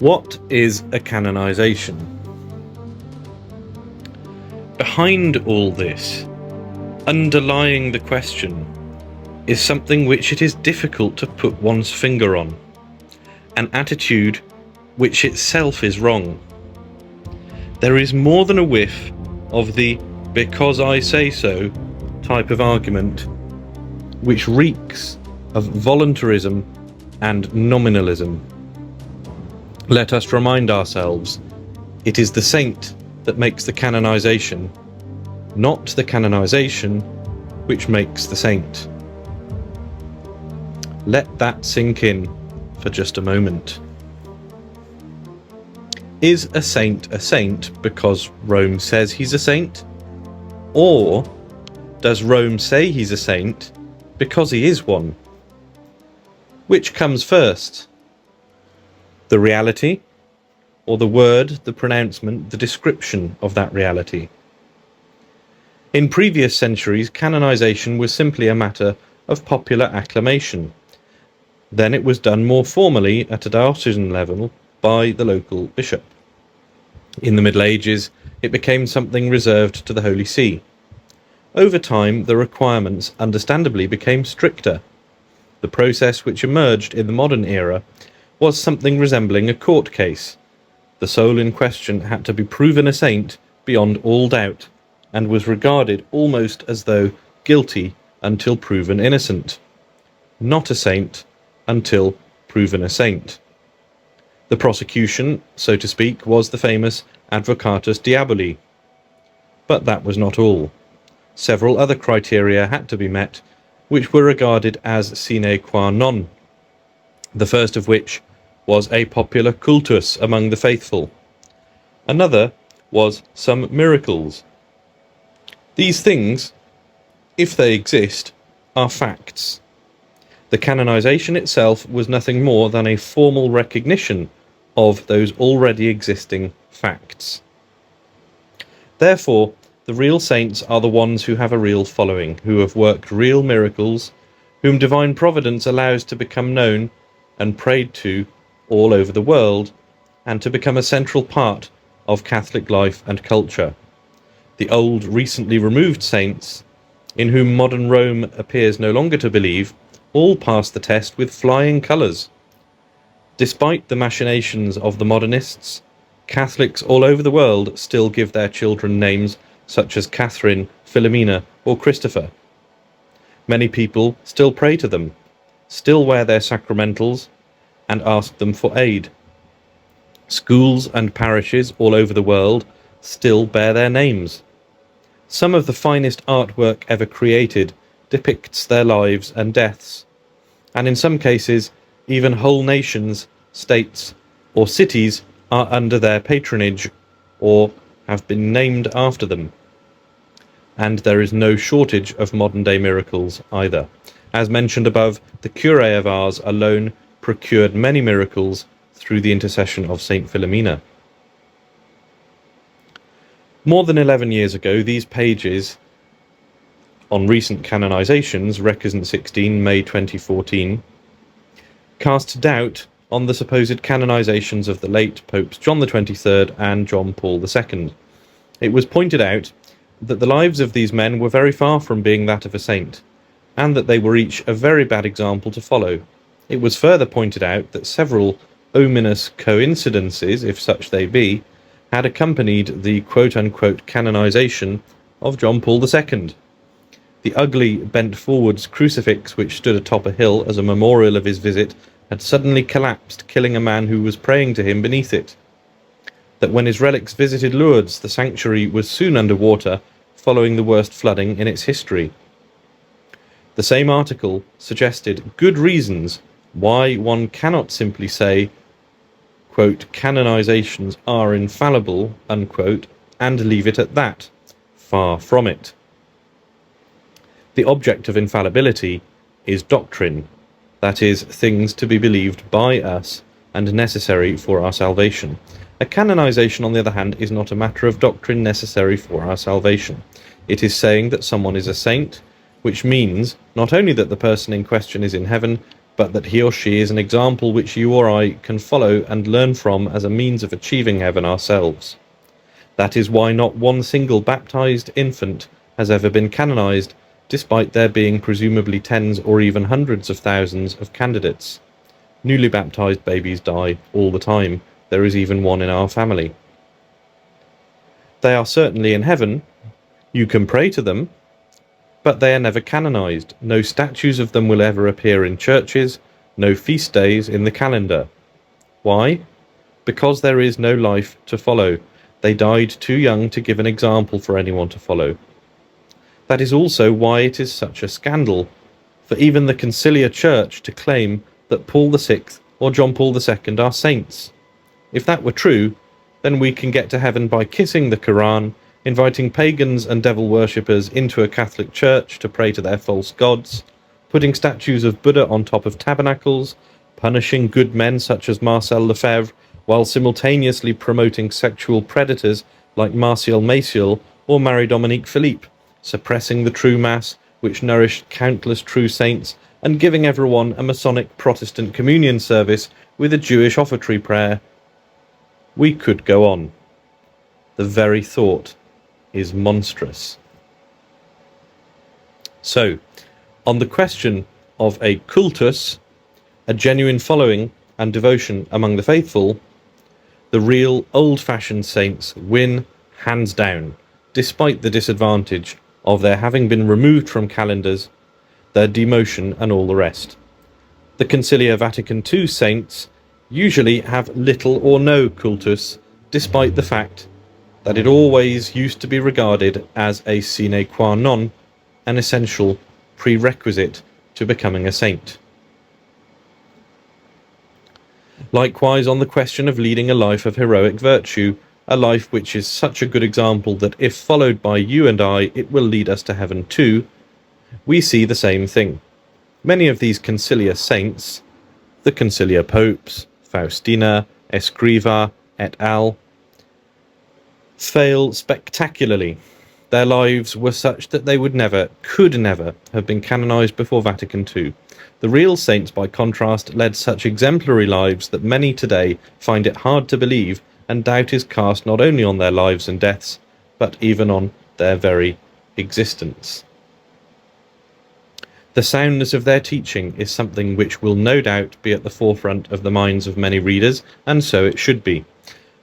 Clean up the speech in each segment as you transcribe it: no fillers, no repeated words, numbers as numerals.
What is a canonisation? Behind all this, underlying the question, is something which it is difficult to put one's finger on, an attitude which itself is wrong. There is more than a whiff of the "because I say so" type of argument, which reeks of voluntarism and nominalism. Let us remind ourselves, it is the saint that makes the canonisation, not the canonisation which makes the saint. Let that sink in for just a moment. Is a saint because Rome says he's a saint? Or does Rome say he's a saint because he is one? Which comes first? The reality, or the word, the pronouncement, the description of that reality? In previous centuries, canonisation was simply a matter of popular acclamation. Then it was done more formally at a diocesan level by the local bishop. In the Middle Ages, it became something reserved to the Holy See. Over time, the requirements understandably became stricter. The process which emerged in the modern era was something resembling a court case. The soul in question had to be proven a saint beyond all doubt, and was regarded almost as though guilty until proven innocent, not a saint until proven a saint. The prosecution, so to speak, was the famous advocatus diaboli. But that was not all. Several other criteria had to be met, which were regarded as sine qua non, the first of which was a popular cultus among the faithful. Another was some miracles. These things, if they exist, are facts. The canonisation itself was nothing more than a formal recognition of those already existing facts. Therefore, the real saints are the ones who have a real following, who have worked real miracles, whom divine providence allows to become known and prayed to all over the world, and to become a central part of Catholic life and culture. The old, recently removed saints, in whom modern Rome appears no longer to believe, all pass the test with flying colours. Despite the machinations of the modernists, Catholics all over the world still give their children names such as Catherine, Philomena, or Christopher. Many people still pray to them, still wear their sacramentals, and ask them for aid. Schools and parishes all over the world still bear their names. Some of the finest artwork ever created depicts their lives and deaths, and in some cases even whole nations, states, or cities are under their patronage or have been named after them. And there is no shortage of modern-day miracles either. As mentioned above, the curé of Ars alone procured many miracles through the intercession of Saint Philomena. More than 11 years ago, these pages on recent canonizations, Recusant 16, May 2014, cast doubt on the supposed canonizations of the late Popes John XXIII and John Paul II. It was pointed out that the lives of these men were very far from being that of a saint, and that they were each a very bad example to follow. It was further pointed out that several ominous coincidences, if such they be, had accompanied the quote-unquote canonization of John Paul II. The ugly, bent-forwards crucifix which stood atop a hill as a memorial of his visit had suddenly collapsed, killing a man who was praying to him beneath it. That when his relics visited Lourdes, the sanctuary was soon under water, following the worst flooding in its history. The same article suggested good reasons why one cannot simply say, quote, canonizations are infallible, unquote, and leave it at that. Far from it. The object of infallibility is doctrine, that is, things to be believed by us and necessary for our salvation. A canonization, on the other hand, is not a matter of doctrine necessary for our salvation. It is saying that someone is a saint, which means not only that the person in question is in heaven, but that he or she is an example which you or I can follow and learn from as a means of achieving heaven ourselves. That is why not one single baptized infant has ever been canonized, despite there being presumably tens or even hundreds of thousands of candidates. Newly baptized babies die all the time. There is even one in our family. They are certainly in heaven. You can pray to them, but they are never canonized. No statues of them will ever appear in churches, no feast days in the calendar. Why? Because there is no life to follow. They died too young to give an example for anyone to follow. That is also why it is such a scandal for even the conciliar church to claim that Paul VI or John Paul II are saints. If that were true, then we can get to heaven by kissing the Quran, inviting pagans and devil worshippers into a Catholic church to pray to their false gods, putting statues of Buddha on top of tabernacles, punishing good men such as Marcel Lefebvre, while simultaneously promoting sexual predators like Martial Maciel or Marie-Dominique Philippe, suppressing the true Mass, which nourished countless true saints, and giving everyone a Masonic Protestant communion service with a Jewish offertory prayer. We could go on. The very thought is monstrous. So, on the question of a cultus, a genuine following and devotion among the faithful, the real old-fashioned saints win hands down, despite the disadvantage of their having been removed from calendars, their demotion and all the rest. The Conciliar Vatican II saints usually have little or no cultus, despite the fact that it always used to be regarded as a sine qua non, an essential prerequisite to becoming a saint. Likewise, on the question of leading a life of heroic virtue, a life which is such a good example that if followed by you and I, it will lead us to heaven too, we see the same thing. Many of these conciliar saints, the conciliar popes, Faustina, Escriva, et al., fail spectacularly. Their lives were such that they would never, could never, have been canonized before Vatican II. The real saints, by contrast, led such exemplary lives that many today find it hard to believe, and doubt is cast not only on their lives and deaths, but even on their very existence. The soundness of their teaching is something which will no doubt be at the forefront of the minds of many readers, and so it should be.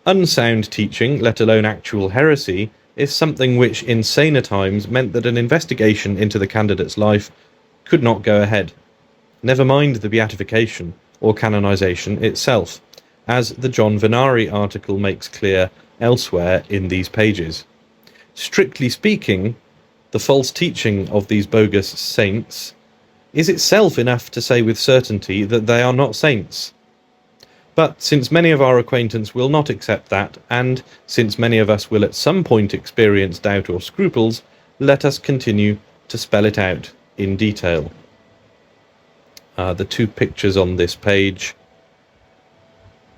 Unsound teaching, let alone actual heresy, is something which in saner times meant that an investigation into the candidate's life could not go ahead. Never mind the beatification or canonization itself, as the John Venari article makes clear elsewhere in these pages. Strictly speaking, the false teaching of these bogus saints is itself enough to say with certainty that they are not saints. But since many of our acquaintance will not accept that, and since many of us will at some point experience doubt or scruples, let us continue to spell it out in detail. The two pictures on this page,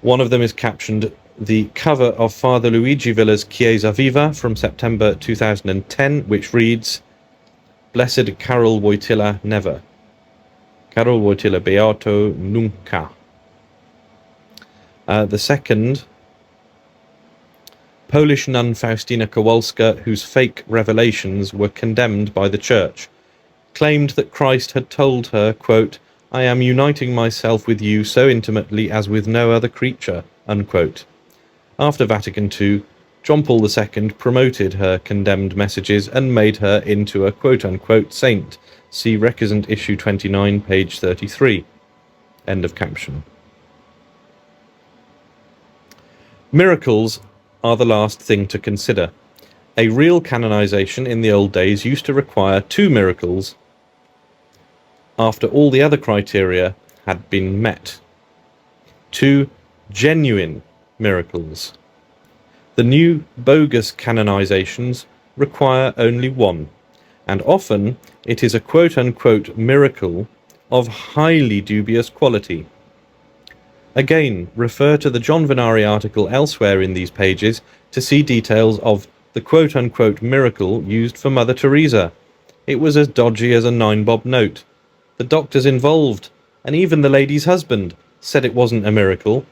one of them is captioned the cover of Father Luigi Villa's Chiesa Viva from September 2010, which reads, Blessed Karol Wojtyla never. Karol Wojtyla beato nunca. The second, Polish nun Faustina Kowalska, whose fake revelations were condemned by the Church, claimed that Christ had told her, quote, I am uniting myself with you so intimately as with no other creature, unquote. After Vatican II, John Paul II promoted her condemned messages and made her into a quote-unquote saint. See Recusant issue 29, page 33. End of caption. Miracles are the last thing to consider. A real canonization in the old days used to require 2 miracles after all the other criteria had been met. 2 genuine miracles. The new bogus canonizations require only 1, and often it is a quote-unquote miracle of highly dubious quality. Again, refer to the John Venari article elsewhere in these pages to see details of the quote-unquote miracle used for Mother Teresa. It was as dodgy as a 9-bob note. The doctors involved and even the lady's husband said it wasn't a miracle.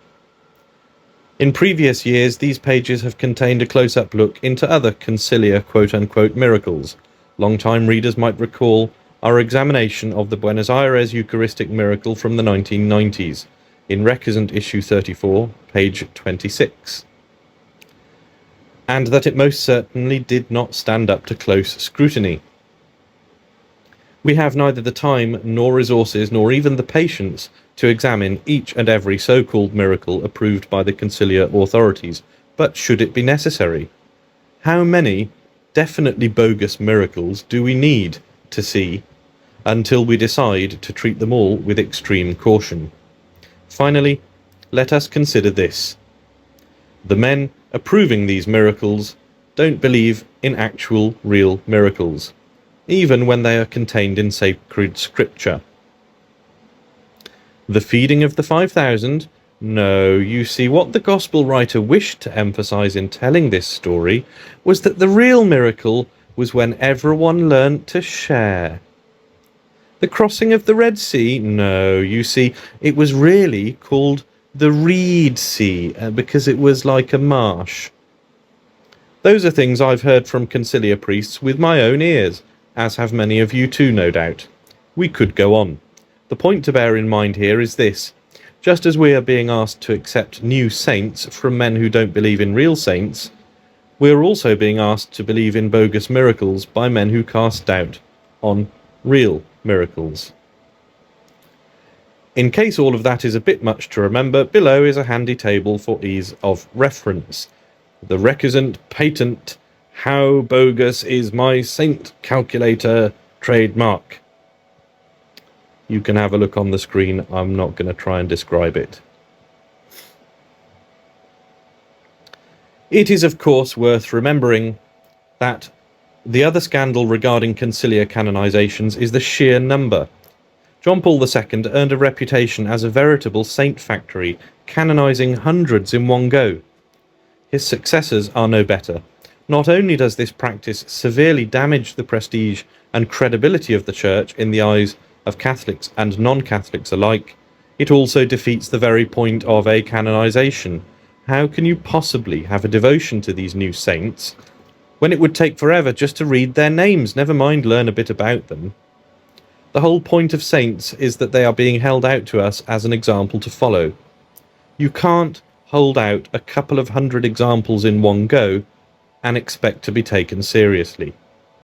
In previous years, these pages have contained a close-up look into other conciliar quote-unquote miracles. Long-time readers might recall our examination of the Buenos Aires Eucharistic miracle from the 1990s, in Recusant issue 34, page 26. And that it most certainly did not stand up to close scrutiny. We have neither the time, nor resources, nor even the patience to examine each and every so-called miracle approved by the conciliar authorities, but should it be necessary? How many definitely bogus miracles do we need to see until we decide to treat them all with extreme caution? Finally, let us consider this. The men approving these miracles don't believe in actual, real miracles, even when they are contained in sacred scripture. The feeding of the 5,000? No, you see, what the gospel writer wished to emphasize in telling this story was that the real miracle was when everyone learnt to share. The crossing of the Red Sea? No, you see, it was really called the Reed Sea, because it was like a marsh. Those are things I've heard from conciliar priests with my own ears, as have many of you too, no doubt. We could go on. The point to bear in mind here is this. Just as we are being asked to accept new saints from men who don't believe in real saints, we are also being asked to believe in bogus miracles by men who cast doubt on real miracles. In case all of that is a bit much to remember, below is a handy table for ease of reference. The Recusant Patent How Bogus is My Saint Calculator trademark. You can have a look on the screen. I'm not going to try and describe it. It is, of course, worth remembering that the other scandal regarding conciliar canonizations is the sheer number. John Paul II earned a reputation as a veritable saint factory, canonizing hundreds in one go. His successors are no better. Not only does this practice severely damage the prestige and credibility of the Church in the eyes of Catholics and non-Catholics alike, it also defeats the very point of a canonization. How can you possibly have a devotion to these new saints when it would take forever just to read their names, never mind learn a bit about them? The whole point of saints is that they are being held out to us as an example to follow. You can't hold out a couple of hundred examples in one go and expect to be taken seriously.